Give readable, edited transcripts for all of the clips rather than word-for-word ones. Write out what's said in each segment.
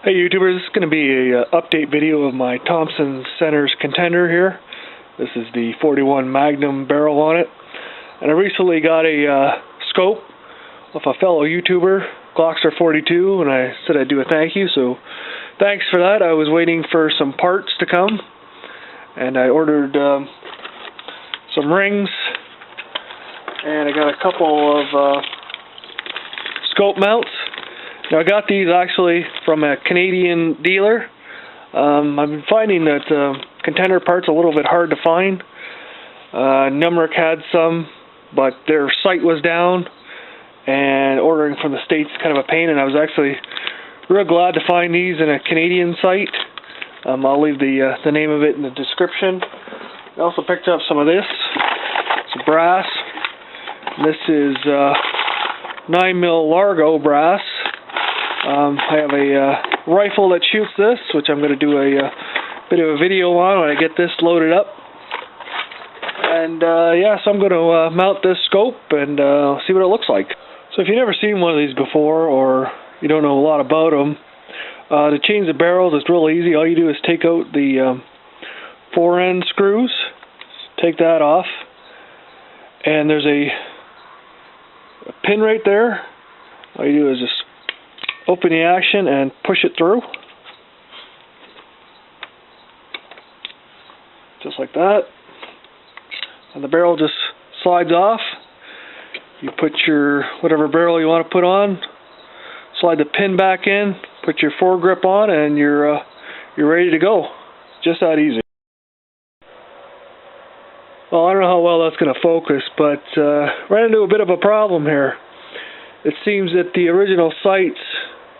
Hey YouTubers, this is going to be a update video of my Thompson Center's contender here. This is the 41 Magnum barrel on it. And I recently got a scope of a fellow YouTuber, Glockster42, and I said I'd do a thank you, so thanks for that. I was waiting for some parts to come, and I ordered some rings, and I got a couple of scope mounts. Now I got these actually from a Canadian dealer. I've been finding that contender parts a little bit hard to find. Numeric had some, but their site was down, and ordering from the States is kind of a pain, and I was actually real glad to find these in a Canadian site. I'll leave the name of it in the description. I also picked up some of this. It's brass. This is 9mm Largo brass. I have a rifle that shoots this, which I'm going to do a bit of a video on when I get this loaded up. And yeah, so I'm going to mount this scope and see what it looks like. So if you've never seen one of these before, or you don't know a lot about them, to change the barrels it's real easy. All you do is take out the fore end screws, take that off, and there's a pin right there. All you do is just open the action and push it through. Just like that. And the barrel just slides off. You put your whatever barrel you want to put on, slide the pin back in, put your foregrip on, and you're ready to go. Just that easy. Well, I don't know how well that's going to focus, but ran into a bit of a problem here. It seems that the original sights,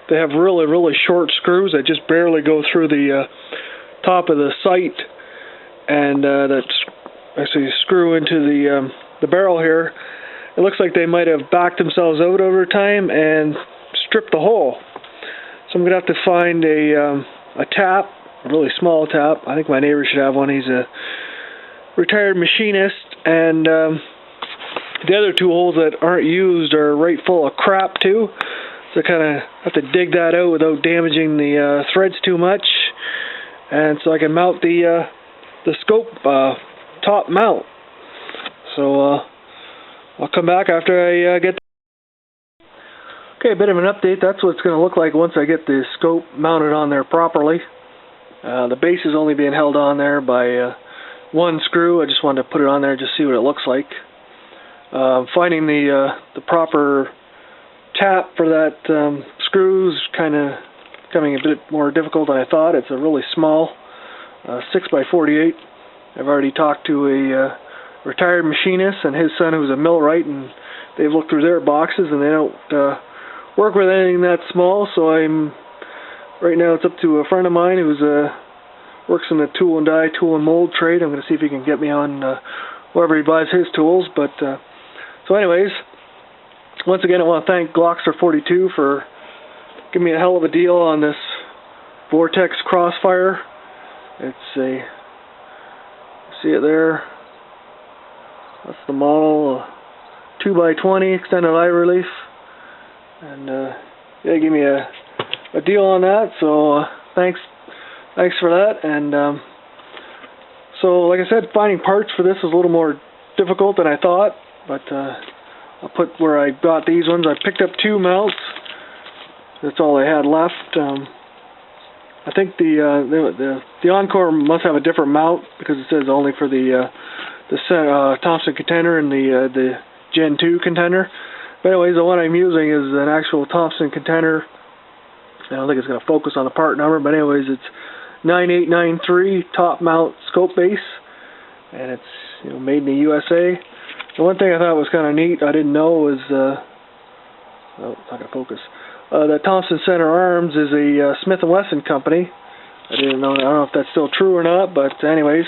they have really short screws that just barely go through the top of the sight, and that actually screw into the barrel here. It looks like they might have backed themselves out over time and stripped the hole. So I'm going to have to find a tap, a really small tap. I think my neighbor should have one. He's a retired machinist, and the other two holes that aren't used are right full of crap too. So I kind of have to dig that out without damaging the threads too much, and so I can mount the scope top mount. So I'll come back after I get. Okay, a bit of an update. That's what it's going to look like once I get the scope mounted on there properly. The base is only being held on there by one screw. I just wanted to put it on there just see what it looks like. Finding the proper tap for that screws kind of becoming a bit more difficult than I thought. It's a really small 6x48. I've already talked to a retired machinist and his son who's a millwright, and they've looked through their boxes and they don't work with anything that small. So right now it's up to a friend of mine who's works in the tool and die, tool and mold trade. I'm going to see if he can get me on wherever he buys his tools. But so anyways, once again I want to thank Glockster42 for giving me a hell of a deal on this Vortex Crossfire. It's a, see it there, that's the model, 2x20 extended eye relief, and yeah, give me a deal on that, so thanks for that. And so like I said, finding parts for this is a little more difficult than I thought, but I'll put where I got these ones. I picked up two mounts. That's all I had left. I think the Encore must have a different mount because it says only for the Thompson contender and the Gen 2 contender. But anyways, the one I'm using is an actual Thompson contender. I don't think it's going to focus on the part number, but anyways, it's 9893 top mount scope base, and it's made in the USA. The one thing I thought was kind of neat, I didn't know, was oh, it's not going to focus. The Thompson Center Arms is a Smith & Wesson company. I didn't know. I don't know if that's still true or not, but anyways,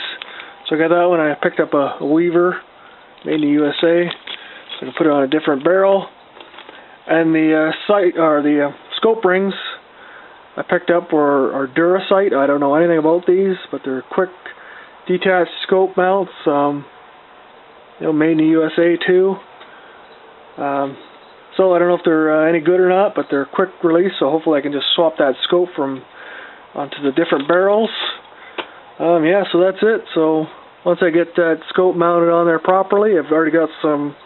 so I got that one. I picked up a Weaver, made in the USA. So I'm going to put it on a different barrel. And the scope rings I picked up are Durasight. I don't know anything about these, but they're quick detached scope mounts. Made in the USA too. So I don't know if they're any good or not, but they're quick release, so hopefully I can just swap that scope from onto the different barrels. Yeah, so that's it. So once I get that scope mounted on there properly, I've already got some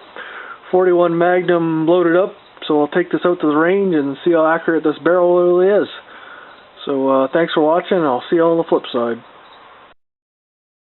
41 Magnum loaded up, so I'll take this out to the range and see how accurate this barrel really is. So thanks for watching, and I'll see you on the flip side.